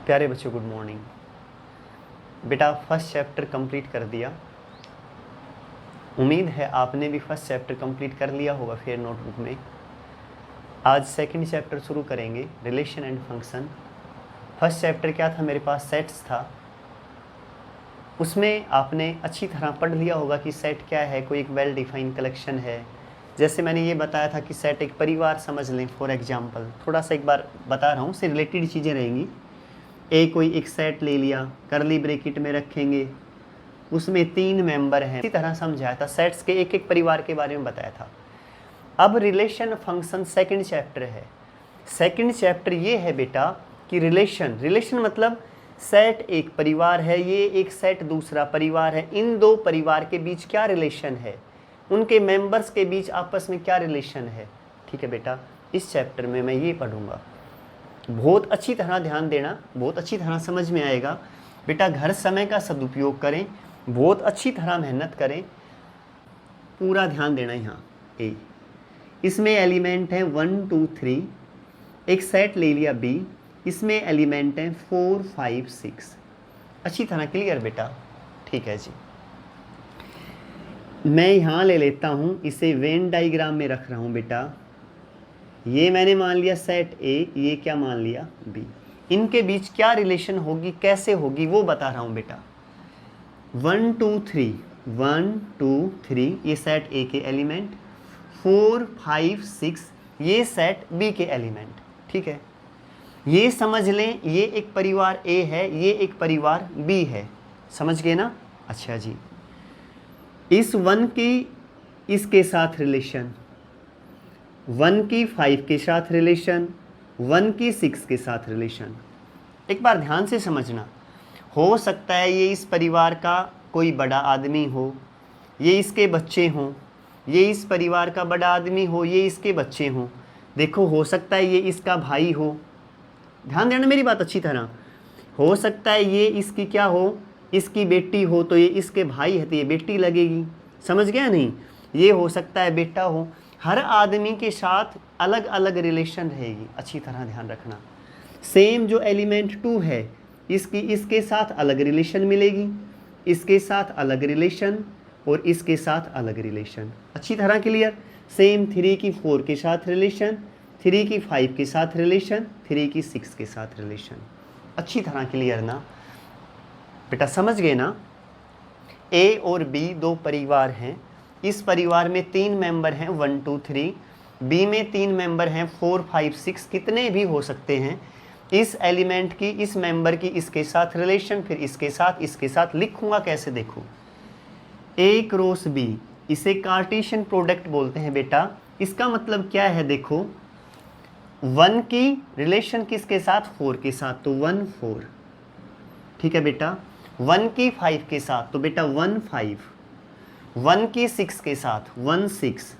प्यारे बच्चों good morning. बेटा फर्स्ट चैप्टर कंप्लीट कर दिया। उम्मीद है आपने भी फर्स्ट चैप्टर कंप्लीट कर लिया होगा फिर नोटबुक में। आज सेकंड चैप्टर शुरू करेंगे, relation and function. First chapter क्या था, मेरे पास सेट्स था। उसमें आपने अच्छी तरह पढ़ लिया होगा कि सेट क्या है, कोई एक वेल डिफाइंड कलेक्शन है। जैसे मैंने ये बताया था कि सेट एक परिवार समझ लें। फॉर एग्जांपल थोड़ा सा एक बार बता रहा हूँ, उससे रिलेटेड चीज़ें रहेंगी। कोई एक सेट ले लिया, करली ब्रैकेट में रखेंगे, उसमें 3 मेंबर हैं। इसी तरह समझाया था, सेट्स के एक एक परिवार के बारे में बताया था। अब रिलेशन फंक्शन सेकंड चैप्टर है। सेकंड चैप्टर ये है बेटा कि रिलेशन मतलब सेट एक परिवार है, ये एक सेट दूसरा परिवार है। इन दो परिवार के बीच क्या रिलेशन है, उनके मेंबर्स के बीच आपस में क्या रिलेशन है। ठीक है बेटा, इस चैप्टर में मैं ये पढ़ूंगा। बहुत अच्छी तरह ध्यान देना, बहुत अच्छी तरह समझ में आएगा बेटा। घर समय का सदुपयोग करें, बहुत अच्छी तरह मेहनत करें, पूरा ध्यान देना। यहाँ इसमें एलिमेंट है 1 2 3। एक सेट ले लिया B, इसमें एलिमेंट हैं 4 5 6। अच्छी तरह क्लियर बेटा? ठीक है जी। मैं यहाँ ले लेता हूँ, इसे वेन डायग्राम में रख रहा हूँ बेटा। ये मैंने मान लिया सेट A, ये क्या मान लिया B। इनके बीच क्या रिलेशन होगी, कैसे होगी, वो बता रहा हूँ बेटा। 1 2 3, 1 2 3 ये सेट A के एलिमेंट, 4 5 6 ये सेट B के एलिमेंट। ठीक है, ये समझ लें, ये एक परिवार A है, ये एक परिवार B है। समझ गए ना? अच्छा जी। इस 1 की इसके साथ रिलेशन, 1 की 5 के साथ रिलेशन, 1 की 6 के साथ रिलेशन। एक बार ध्यान से समझना। हो सकता है ये इस परिवार का कोई बड़ा आदमी हो, ये इसके बच्चे हों, ये इस परिवार का बड़ा आदमी हो, ये इसके बच्चे हों। देखो, हो सकता है ये इसका भाई हो, ध्यान देना मेरी बात अच्छी तरह। हो सकता है ये इसकी क्या हो, इसकी बेटी हो, तो ये इसके भाई है तो ये बेटी लगेगी। समझ गया नहीं? ये हो सकता है बेटा हो। हर आदमी के साथ अलग अलग रिलेशन रहेगी, अच्छी तरह ध्यान रखना। सेम जो एलिमेंट 2 है, इसकी इसके साथ अलग रिलेशन मिलेगी, इसके साथ अलग रिलेशन, और इसके साथ अलग रिलेशन। अच्छी तरह क्लियर? सेम 3 की 4 के साथ रिलेशन, 3 की 5 के साथ रिलेशन, 3 की 6 के साथ रिलेशन। अच्छी तरह क्लियर ना बेटा? समझ गए ना? A और B दो परिवार हैं। इस परिवार में 3 मेंबर हैं 1 2 3। B में 3 मेंबर हैं 4 5 6, कितने भी हो सकते हैं। इस एलिमेंट की, इस मेंबर की इसके साथ रिलेशन, फिर इसके साथ लिखूंगा कैसे देखो। A क्रॉस B, इसे कार्टेशियन प्रोडक्ट बोलते हैं बेटा। इसका मतलब क्या है देखो, 1 की रिलेशन किसके साथ, 4 के साथ, तो 1 4। ठीक है बेटा। 1 की 5 के साथ, तो बेटा 1 5। 1 की 6 के साथ 1 6।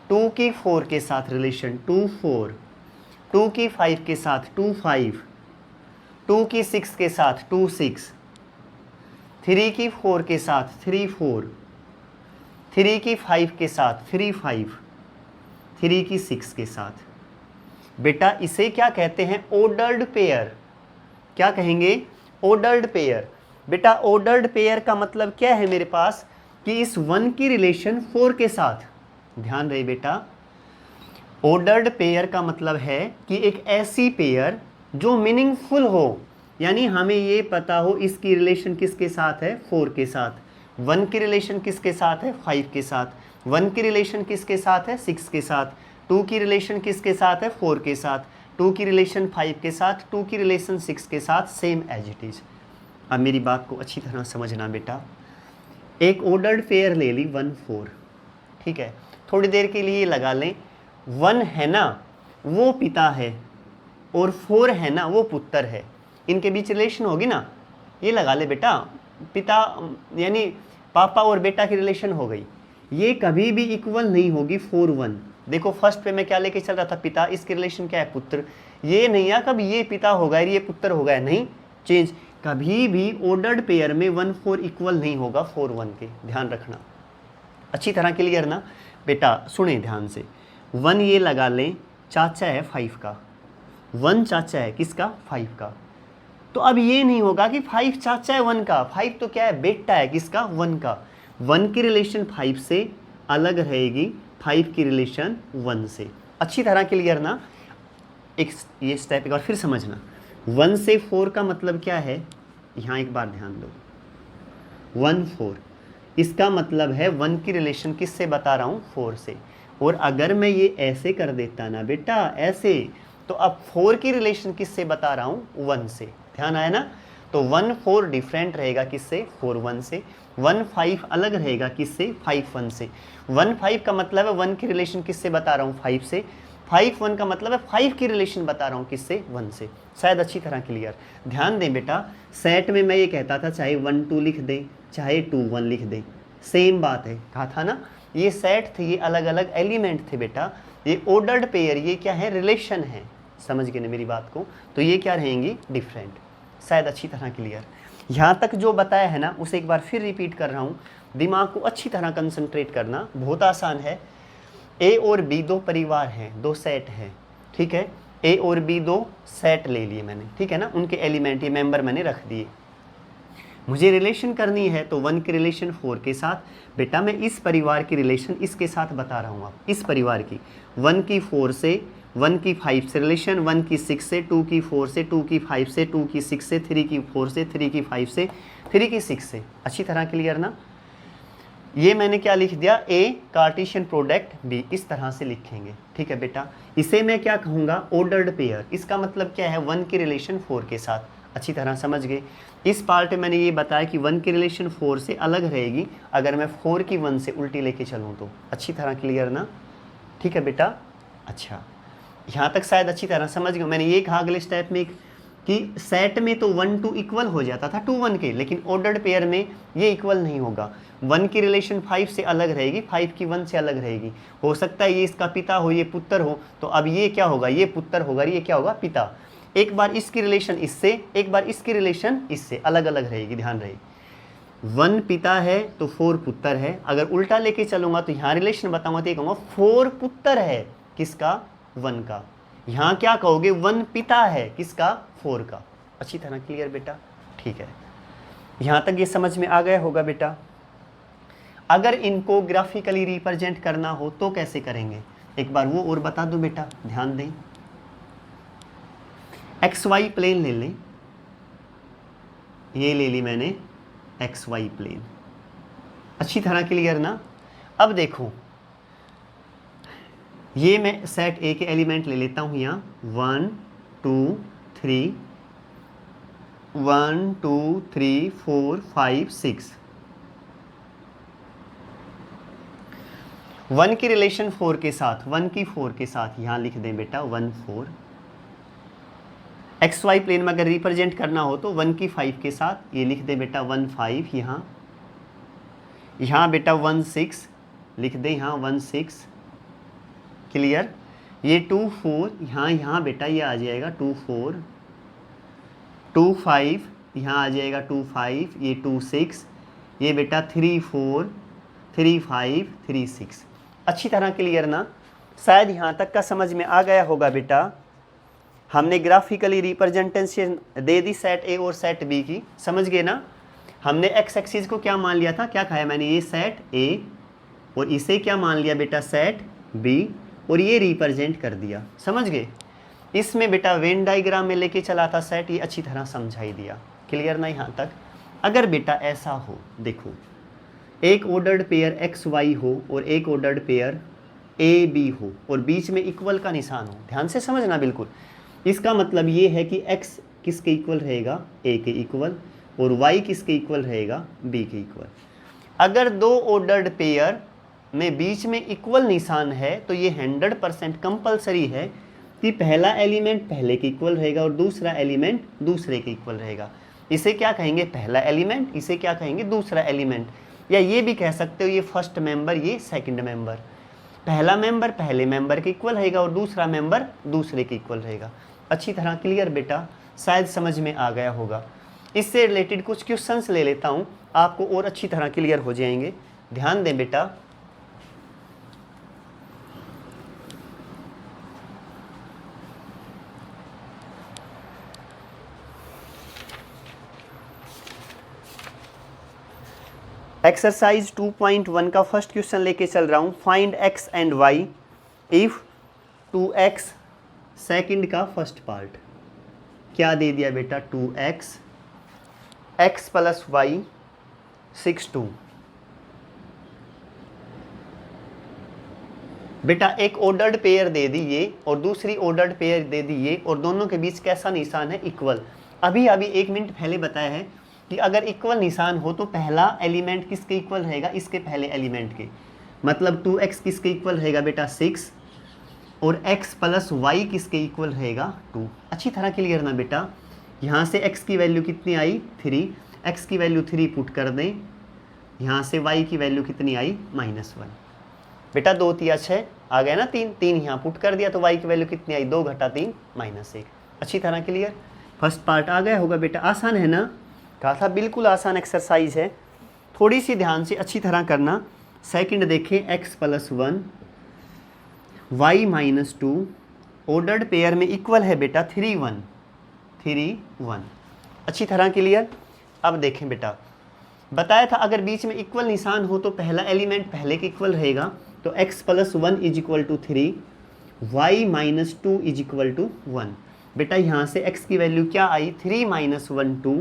2 की 4 के साथ रिलेशन 2 4। 2 की 5 के साथ 2 5। 2 की 6 के साथ 2 6। 3 की 4 के साथ 3 4। 3 की 5 के साथ 3 5। 3 की 6 के साथ। बेटा इसे क्या कहते हैं, ऑर्डर्ड पेयर। क्या कहेंगे? Ordered pair. बेटा ऑर्डर्ड पेयर का मतलब क्या है मेरे पास, कि इस 1 की रिलेशन 4 के साथ। ध्यान रहे बेटा, ऑर्डर्ड पेयर का मतलब है कि एक ऐसी पेयर जो मीनिंगफुल हो, यानी हमें ये पता हो इसकी रिलेशन किसके साथ है, 4 के साथ। 1 की रिलेशन किसके साथ है, 5 के साथ। 1 की रिलेशन किसके साथ है, 6 के साथ। 2 की रिलेशन किसके साथ है, 4 के साथ। 2 की रिलेशन 5 के साथ, 2 की रिलेशन 6 के साथ, सेम एज इट इज। अब मेरी बात को अच्छी तरह समझना बेटा। एक ऑर्डर्ड पेयर ले ली 1 4। ठीक है, थोड़ी देर के लिए लगा लें, 1 है ना वो पिता है, और 4 है ना वो पुत्र है। इनके बीच रिलेशन होगी ना, ये लगा ले बेटा, पिता यानी पापा और बेटा की रिलेशन हो गई। ये कभी भी इक्वल नहीं होगी 4 1। देखो फर्स्ट पे मैं क्या लेके चल रहा था, पिता, इसकी रिलेशन क्या है, पुत्र। ये नहीं है कभी ये पिता होगा ये पुत्र होगा, नहीं, चेंज। कभी भी ऑर्डर्ड पेयर में 1 4 इक्वल नहीं होगा 4 1 के, ध्यान रखना। अच्छी तरह क्लियर ना बेटा? सुने ध्यान से। 1 ये लगा लें चाचा है 5 का, 1 चाचा है किसका, 5 का। तो अब ये नहीं होगा कि 5 चाचा है 1 का, 5 तो क्या है बेटा है किसका 1 का, 1 की रिलेशन 5 से अलग रहेगी 5 की रिलेशन 1 से। अच्छी तरह क्लियर ना। एक ये स्टेप एक बार फिर समझना, 1 से 4 का मतलब क्या है, यहाँ एक बार ध्यान दो, 1 4 इसका मतलब है 1 की रिलेशन किससे बता रहा हूँ 4 से। और अगर मैं ये ऐसे कर देता ना बेटा ऐसे, तो अब 4 की रिलेशन किससे बता रहा हूँ 1 से, ध्यान आया ना। तो 1 4 डिफरेंट रहेगा किससे 4 1 से, 1 5 अलग रहेगा किससे 5 1 से। 1 5 का मतलब है 1 की रिलेशन किससे बता रहा हूँ 5 से, 5 1 का मतलब है 5 की रिलेशन बता रहा हूँ किससे 1 से। शायद अच्छी तरह क्लियर। ध्यान दें बेटा, सेट में मैं ये कहता था चाहे 1 2 लिख दें चाहे 2 1 लिख दें, सेम बात है, कहा था ना। ये सेट थे, ये अलग अलग एलिमेंट थे बेटा, ये ऑर्डर्ड पेयर, ये क्या है रिलेशन है, समझ गए ना मेरी बात को। तो ये क्या रहेंगी डिफरेंट। शायद अच्छी तरह क्लियर। यहाँ तक जो बताया है ना उसे एक बार फिर रिपीट कर रहा हूँ, दिमाग को अच्छी तरह कंसंट्रेट करना, बहुत आसान है। ए और बी दो परिवार हैं, दो सेट हैं, ठीक है। ए और बी दो सेट ले लिए मैंने, ठीक है ना, उनके एलिमेंट ये मेंबर मैंने रख दिए। मुझे रिलेशन करनी है तो 1 की रिलेशन 4 के साथ, बेटा मैं इस परिवार की रिलेशन इसके साथ बता रहा हूँ, आप इस परिवार की 1 की 4 से, 1 की 5 से रिलेशन, 1 की 6 से, 2 की 4 से, 2 की 5 से, 2 की 6 से, 3 की 4 से, 3 की 5 से, 3 की 6 से। अच्छी तरह क्लियर ना। ये मैंने क्या लिख दिया, ए कार्टेशियन प्रोडक्ट बी, इस तरह से लिखेंगे, ठीक है बेटा। इसे मैं क्या कहूँगा ऑर्डर्ड पेयर, इसका मतलब क्या है 1 की रिलेशन 4 के साथ। अच्छी तरह समझ गए। इस पार्ट में मैंने ये बताया कि 1 की रिलेशन 4 से अलग रहेगी अगर मैं 4 की 1 से उल्टी लेके चलूँ तो। अच्छी तरह क्लियर ना, ठीक है बेटा। अच्छा, यहाँ तक शायद अच्छी तरह समझ गए। मैंने ये कहा अगले स्टेप में कि सेट में तो 1 2 इक्वल हो जाता था 2 1 के, लेकिन ऑर्डर्ड पेयर में ये इक्वल नहीं होगा। 1 की रिलेशन 5 से अलग रहेगी, 5 की 1 से अलग रहेगी। हो सकता है ये इसका पिता हो, ये पुत्र हो, तो अब ये क्या होगा, ये पुत्र होगा, ये क्या होगा पिता। एक बार इसकी रिलेशन इससे, एक बार इसकी रिलेशन इससे अलग अलग रहेगी, ध्यान रहे। 1 पिता है तो 4 पुत्र है। अगर उल्टा लेके चलूंगा तो यहाँ रिलेशन बताऊंगा तो ये कहूँगा 4 पुत्र है किसका 1 का। यहाँ क्या कहोगे 1 पिता है किसका 4 का। अच्छी तरह क्लियर बेटा, ठीक है। यहाँ तक ये समझ में आ गया होगा बेटा। अगर इनको ग्राफिकली रिप्रेजेंट करना हो तो कैसे करेंगे, एक बार वो और बता दो बेटा, ध्यान दें। एक्स वाई प्लेन ले लें, ये ले ली मैंने एक्स वाई प्लेन। अच्छी तरह क्लियर ना। अब देखो ये मैं सेट ए के एलिमेंट ले लेता हूं यहाँ 1 2 3 1 2 3 4 5 6। 1 की रिलेशन 4 के साथ, 1 की 4 के साथ यहाँ लिख दें बेटा 1 4। एक्स वाई प्लेन में अगर रिप्रेजेंट करना हो तो 1 की 5 के साथ ये लिख दे बेटा 1 5। यहाँ बेटा 1 6 लिख दे, यहाँ 1 6 क्लियर। ये 2 4 यहाँ बेटा ये आ जाएगा 2 4, 2 5 यहाँ आ जाएगा 2 5, ये 2 6, ये बेटा 3 4 3 5 3 6। अच्छी तरह क्लियर ना। शायद यहाँ तक का समझ में आ गया होगा बेटा। हमने ग्राफिकली रिप्रेजेंटेशन दे दी सेट ए और सेट बी की, समझ गए ना। हमने एक्स एक्सिस को क्या मान लिया था, क्या खाया मैंने, ये सेट ए और इसे क्या मान लिया बेटा सेट बी, और ये रिप्रेजेंट कर दिया, समझ गए। इसमें बेटा वेन डायग्राम में लेके चला था सेट, ये अच्छी तरह समझाई दिया, क्लियर ना यहाँ तक। अगर बेटा ऐसा हो, देखो एक ऑर्डर्ड पेयर एक्स वाई हो और एक ऑर्डर्ड पेयर ए बी हो और बीच में इक्वल का निशान हो, ध्यान से समझना बिल्कुल। इसका मतलब ये है कि x किसके इक्वल रहेगा, a के इक्वल, और y किसके इक्वल रहेगा, b के इक्वल। अगर दो ऑर्डर्ड पेयर में बीच में इक्वल निशान है तो ये 100% कंपलसरी है कि पहला एलिमेंट पहले के इक्वल रहेगा और दूसरा एलिमेंट दूसरे के इक्वल रहेगा। इसे क्या कहेंगे पहला एलिमेंट, इसे क्या कहेंगे दूसरा एलिमेंट, या ये भी कह सकते हो ये फर्स्ट मेंबर ये सेकंड मेंबर। पहला मेंबर पहले मेंबर के इक्वल रहेगा और दूसरा मेंबर दूसरे के इक्वल रहेगा। अच्छी तरह क्लियर बेटा, शायद समझ में आ गया होगा। इससे रिलेटेड कुछ क्वेश्चंस ले लेता हूं, आपको और अच्छी तरह क्लियर हो जाएंगे। ध्यान दें बेटा, एक्सरसाइज 2.1 का फर्स्ट क्वेश्चन लेके चल रहा हूँ। Find x and y if 2x second का फर्स्ट पार्ट। क्या दे दिया बेटा? 2x x plus Y 6 2। बेटा एक ऑर्डर्ड पेयर दे दी ये और दूसरी ऑर्डर्ड पेयर दे दी ये, और दोनों के बीच कैसा निशान है? इक्वल। अभी 1 मिनट पहले बताया है कि अगर इक्वल निशान हो तो पहला एलिमेंट किसके इक्वल रहेगा? इसके पहले एलिमेंट के। मतलब 2x किसके इक्वल रहेगा बेटा? 6, और x प्लस वाई किसके इक्वल रहेगा? 2। अच्छी तरह क्लियर ना बेटा? यहाँ से x की वैल्यू कितनी आई? 3, x की वैल्यू 3 पुट कर दें, यहाँ से y की वैल्यू कितनी आई? -1। बेटा 2 3 6 आ गया ना, 3 यहाँ पुट कर दिया तो y की वैल्यू कितनी आई? 2 घटा 3 -1। अच्छी तरह क्लियर? फर्स्ट पार्ट आ गया होगा बेटा? आसान है ना? कहा था बिल्कुल आसान एक्सरसाइज है, थोड़ी सी ध्यान से अच्छी तरह करना। सेकंड देखें, x plus 1 y minus 2 ordered pair में इक्वल है बेटा 3 1 3 1। अच्छी तरह क्लियर? अब देखें बेटा, बताया था अगर बीच में इक्वल निशान हो तो पहला एलिमेंट पहले के इक्वल रहेगा। तो x plus 1 is equal to 3, y minus 2 is equal to 1। बेटा यहाँ से x की वैल्यू क्या आई? 3 माइनस 1 2।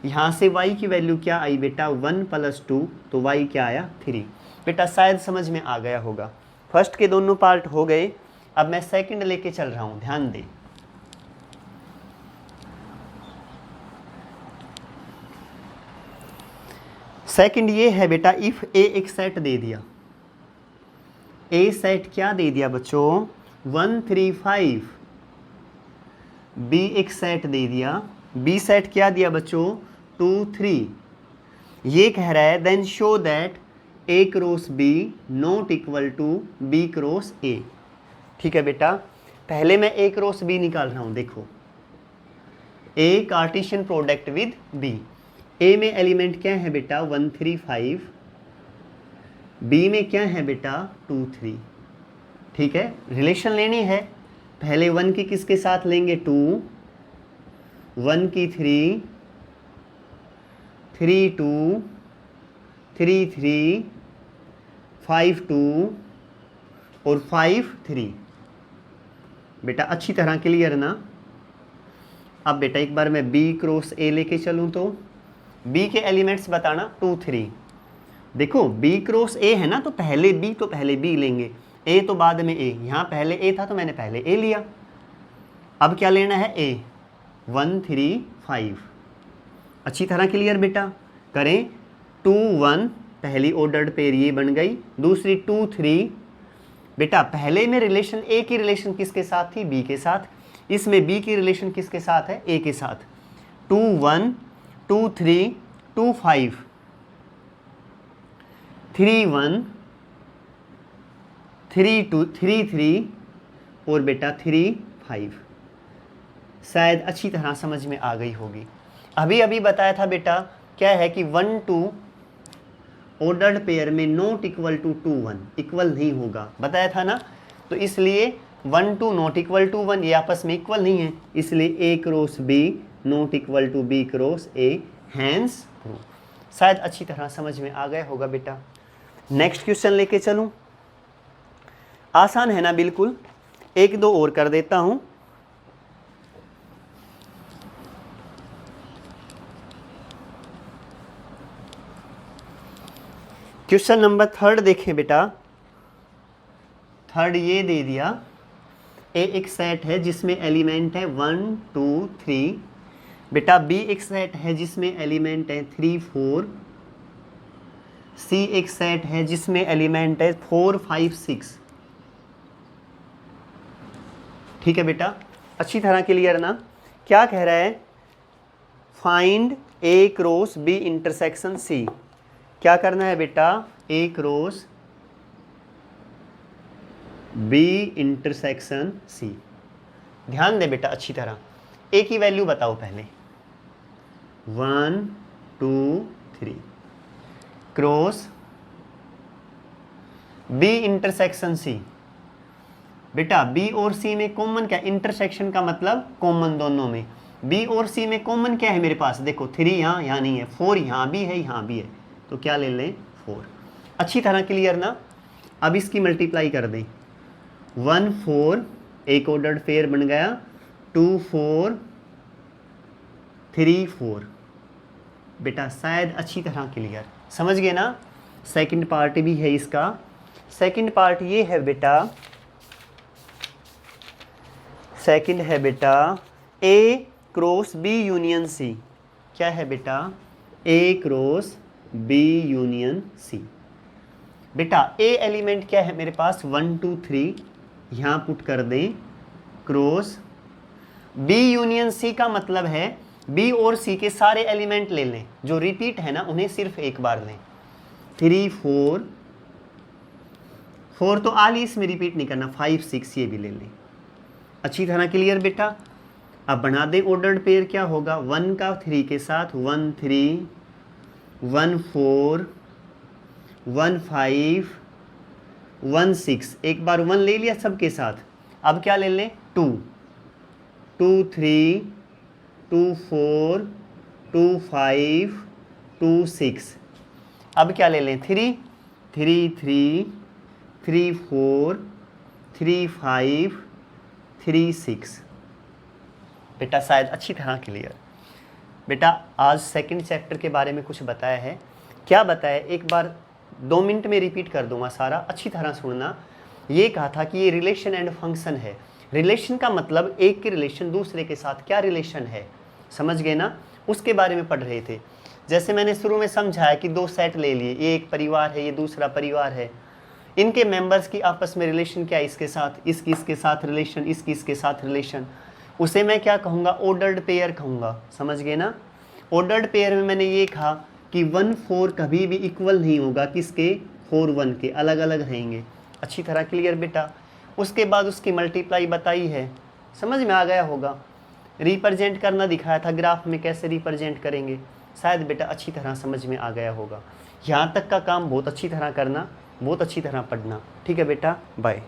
यहाँ से y की वैल्यू क्या आई बेटा? 1 प्लस 2, तो y क्या आया? 3। बेटा शायद समझ में आ गया होगा। फर्स्ट के दोनों पार्ट हो गए, अब मैं सेकंड लेके चल रहा हूँ, ध्यान दे। सेकंड ये है बेटा, इफ a एक सेट दे दिया, a सेट क्या दे दिया बच्चों? 1 3 5। b एक सेट दे दिया, b सेट क्या दिया बच्चों? 2 3। ये कह रहा है then show that a cross b not equal to b cross a। ठीक है बेटा, पहले मैं a क्रॉस b निकाल रहा हूँ। देखो a Cartesian product with b। a में एलिमेंट क्या है बेटा? 1 3 5। b में क्या है बेटा? 2 3। ठीक है, रिलेशन लेनी है। पहले 1 की किसके साथ लेंगे? 2, 1 की 3, 3 2, 3 3, 5 2 और 5 3। बेटा अच्छी तरह क्लियर ना? अब बेटा एक बार मैं b क्रॉस a लेके चलूँ तो b के एलिमेंट्स बताना 2 3। देखो b क्रॉस a है ना, तो पहले b लेंगे, a तो बाद में a। यहाँ पहले a था तो मैंने पहले a लिया। अब क्या लेना है? a 1 3 5। अच्छी तरह क्लियर बेटा? करें 2 1, पहली ऑर्डर्ड पेयर ये बन गई, दूसरी 2 3। बेटा पहले में रिलेशन a की रिलेशन किसके साथ थी? b के साथ। इसमें b की रिलेशन किसके साथ है? a के साथ। 2 1 2 3 2 5 3 1 3 2 3 3 और बेटा 3 5। शायद अच्छी तरह समझ में आ गई होगी। अभी बताया था बेटा क्या है कि 1 2 ऑर्डर्ड पेयर में नॉट इक्वल टू 2 1 इक्वल नहीं होगा, बताया था ना। तो इसलिए 1 2 नॉट इक्वल टू 1 ये आपस में इक्वल नहीं है, इसलिए a cross b not equal to b cross a, hence true. शायद अच्छी तरह समझ में आ गया होगा बेटा। नेक्स्ट क्वेश्चन लेके चलूं, आसान है ना? बिल्कुल, 1 2 और कर देता हूं। क्वेश्चन नंबर 3 देखें बेटा। 3 ये दे दिया, a एक सेट है जिसमें एलिमेंट है 1 2 3। बेटा b एक सेट है जिसमें एलिमेंट है 3 4। c एक सेट है जिसमें एलिमेंट है 4 5 6। ठीक है बेटा, अच्छी तरह क्लियर ना? क्या कह रहा है? Find a cross b intersection c। क्या करना है बेटा? a cross b intersection c। ध्यान दे बेटा अच्छी तरह, a की वैल्यू बताओ पहले। 1 2 3 क्रॉस b इंटरसेक्शन c। बेटा b और c में कॉमन क्या? इंटरसेक्शन का मतलब कॉमन दोनों में। b और c में कॉमन क्या है मेरे पास? देखो 3 यहाँ नहीं है, 4 यहाँ भी है, यहाँ भी है, तो क्या ले लें 4। अच्छी तरह क्लियर ना। अब इसकी मल्टीप्लाई कर दें, 1 4 एक ऑर्डर्ड पेयर बन गया, 2 4 3 4। बेटा शायद अच्छी तरह क्लियर समझ गए ना। सेकंड पार्ट भी है इसका। सेकंड पार्ट ये है बेटा, सेकंड है बेटा A cross B union C। क्या है बेटा? A cross B union C। बेटा A एलिमेंट क्या है मेरे पास? 1 2 3 यहाँ पुट कर दें, क्रॉस B यूनियन C का मतलब है B और C के सारे एलिमेंट ले लें, जो रिपीट है ना उन्हें सिर्फ एक बार लें। 3 4 4 तो आली इसमें रिपीट नहीं करना, 5 6 ये भी ले लें। अच्छी तरह क्लियर बेटा। अब बना दें ऑर्डर्ड पेयर, क्या होगा? 1 का 3 के साथ 1 3 1 4 1 5 1 6, एक बार 1 ले लिया सबके साथ। अब क्या ले लें? 2 2 3 2 4 2 5 2 6। अब क्या ले लें? 3 3 3 3 4 3 5 3 6। बेटा शायद अच्छी तरह क्लियर। बेटा आज सेकंड चैप्टर के बारे में कुछ बताया है। क्या बताया? एक बार 2 मिनट में रिपीट कर दूंगा सारा, अच्छी तरह सुनना। ये कहा था कि ये रिलेशन एंड फंक्शन है। रिलेशन का मतलब एक के रिलेशन दूसरे के साथ क्या रिलेशन है, समझ गए ना? उसके बारे में पढ़ रहे थे। जैसे मैंने शुरू में समझाया कि 2 सेट ले लिए, ये एक परिवार है, ये दूसरा परिवार है। इनके मेंबर्स की आपस में रिलेशन क्या है? इसके साथ, इसकी इसके साथ रिलेशन, इसकी इसके साथ रिलेशन। उसे मैं क्या कहूँगा? ऑर्डर्ड पेयर कहूँगा, समझ गए ना? ऑर्डर्ड पेयर में मैंने ये कहा कि 1 4 कभी भी इक्वल नहीं होगा किसके? 4 1 के, अलग अलग रहेंगे। अच्छी तरह क्लियर बेटा। उसके बाद उसकी मल्टीप्लाई बताई है, समझ में आ गया होगा। रिप्रेजेंट करना दिखाया था ग्राफ में, कैसे रिप्रेजेंट करेंगे, शायद बेटा अच्छी तरह समझ में आ गया होगा। यहाँ तक का काम बहुत अच्छी तरह करना, बहुत अच्छी तरह पढ़ना। ठीक है बेटा, बाय।